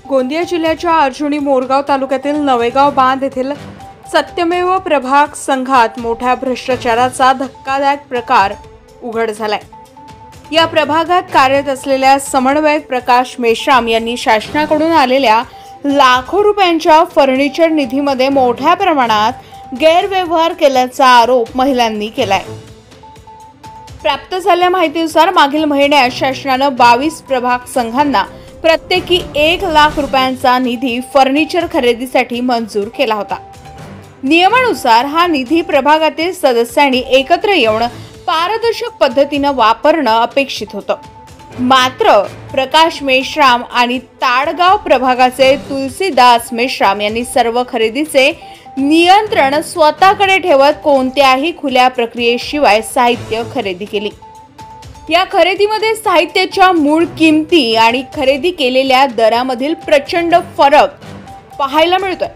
गोंदिया जिल्ह्याच्या अर्जुनी मोरगाव तालुक्यातील नवेगाव बांध येथील सत्यमेव प्रभाग संघात मोठ्या भ्रष्टाचाराचा धक्कादायक प्रकार उघड झालाय। या प्रभागात कार्यरत असलेल्या समन्वयक प्रकाश मेश्राम यांनी शासनाकडून आलेल्या लाखो रुपयांच्या फर्निचर निधीमध्ये मोठ्या प्रमाणात गैरव्यवहार केल्याचा आरोप महिलांनी केलाय। प्राप्त झालेल्या माहितीनुसार मागील महिन्यात शासनाने 22 प्रभाग संघांना प्रत्येकी 1 लाख रुपयांचा निधी फर्निचर खरेदीसाठी मंजूर केला होता। नियमानुसार हा निधी प्रभागातील सदस्यांनी एकत्र येऊन पारदर्शक पद्धतीने वापरणं अपेक्षित होतं। मात्र प्रकाश मेश्राम आणि ताडगाव प्रभागाचे तुलसीदास मेश्राम यांनी सर्व खरेदीचे नियंत्रण स्वतःकडे ठेवत कोणत्याही खुल्या प्रक्रियेशिवाय साहित्य खरेदी केली। या खरेदीमध्ये साहित्याच्या मूळ किमती आणि खरेदी केलेल्या दरामधील प्रचंड फरक पाहायला मिळतोय।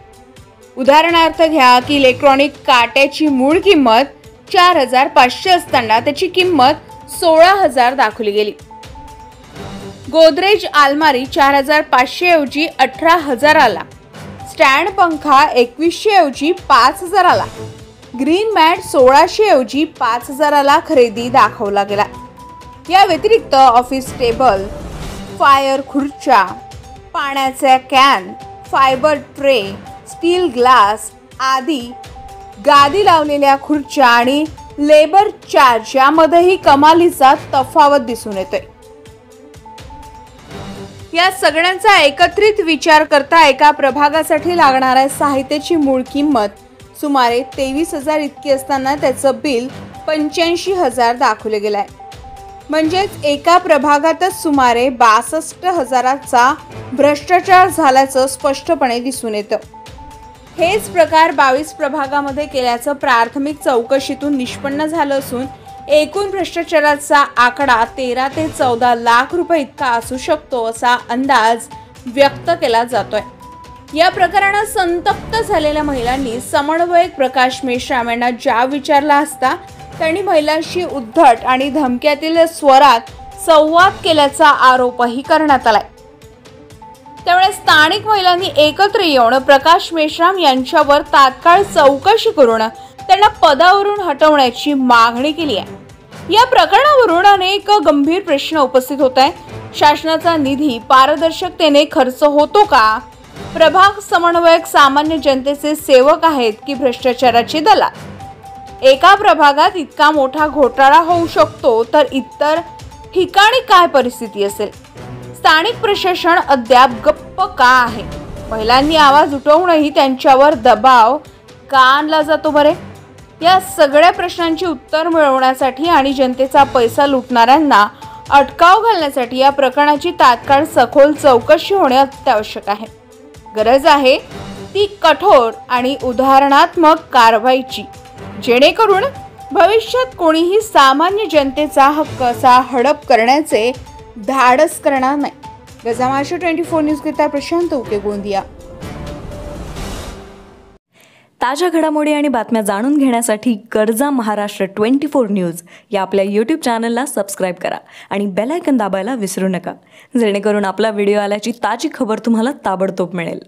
उदाहरणार्थ घ्या की इलेक्ट्रॉनिक काट्याची मूळ किंमत 4500 असताना त्याची किंमत 16000 दाखवली गेली। गोदरेज अलमारी 4500 ऐवजी 18000 आला। स्टँड पंखा 2100 ऐवजी 5000 आला। ग्रीन मॅट 1600 ऐवजी 5000 ला खरेदी दाखवला गेला। या व्यतिरिक्त ऑफिस टेबल, फायर खुर्च्या, पाण्याचे can, fibre tray, steel glass आदी गादी लावलेल्या खुर्च्या आणि लेबर चार्ज यामध्येही कमालीचा तफावत दिसून येतोय। या सगळ्यांचा एकत्रित विचार करता एका प्रभागासाठी लागणाऱ्या साहित्याची मूळ किंमत सुमारे 23000 इतकी असताना त्याचं बिल 85000 दाखवले गेलंय। म्हणजेच एका प्रभागातच सुमारे 62000चा भ्रष्टाचार झाल्याचं स्पष्टपणे दिसून येतं। हेच प्रकार 22 प्रभागामध्ये केल्याचं प्राथमिक चौकशीतून निष्पन्न झालं असून एकूण भ्रष्टाचाराचा आकडा 13 ते 14 लाख रुपये इतका असू शकतो असा अंदाज व्यक्त केला जातोय। या प्रकरणात संतप्त झालेल्या महिलांनी समन्वयक प्रकाश मेश्राम यांना जाब विचारला असता त्यांनी महिलांशी उद्धट आणि धमक्यातील स्वरात संवाद केल्याचा आरोपही करण्यात आलाय। त्यामुळे स्थानिक महिलांनी एकत्र येऊन प्रकाश मेश्राम यांच्यावर तात्काळ चौकशी करून त्यांना पदावरून हटवण्याची मागणी केली आहे। या प्रकरणावरून अनेक गंभीर प्रश्न उपस्थित होत आहेत। शासनाचा निधी पारदर्शकतेने खर्च होतो का? प्रभाग समन्वयक सामान्य जनतेचे सेवक आहेत की भ्रष्टाचाराचे दलाल? एका प्रभागात इतका मोठा घोटाळा होऊ शकतो तर इतर ठिकाणी काय परिस्थिती असेल? स्थानिक प्रशासन अद्याप गप्प का आहे? महिलांनी आवाज उठवूनही त्यांच्यावर दबाव का आणला जातो बरे? या सगळ्या प्रश्नांची उत्तर मिळवण्यासाठी आणि जनतेचा पैसा लुटणाऱ्यांना अटकाव घालण्यासाठी या प्रकरणाची तात्काळ सखोल चौकशी होणे अत्यावश्यक आहे। गरज आहे ती कठोर आणि उदाहरणात्मक कारवाईची, जेणेकरून भविष्यात कोणीही सामान्य जनतेचा हक्क असा हडप करण्याचे धाडस करणार नाही। गजा महाराष्ट्र 24 न्यूज करता प्रशांत उके, गोंदिया। ताज्या घडामोडी आणि बातम्या जाणून घेण्यासाठी गरजा महाराष्ट्र 24 न्यूज या आपल्या YouTube चॅनलला सबस्क्राईब करा आणि बेल आयकॉन दाबायला विसरू नका, जेणेकरून आपला व्हिडिओ आल्याची ताजी खबर तुम्हाला ताबडतोब मिळेल।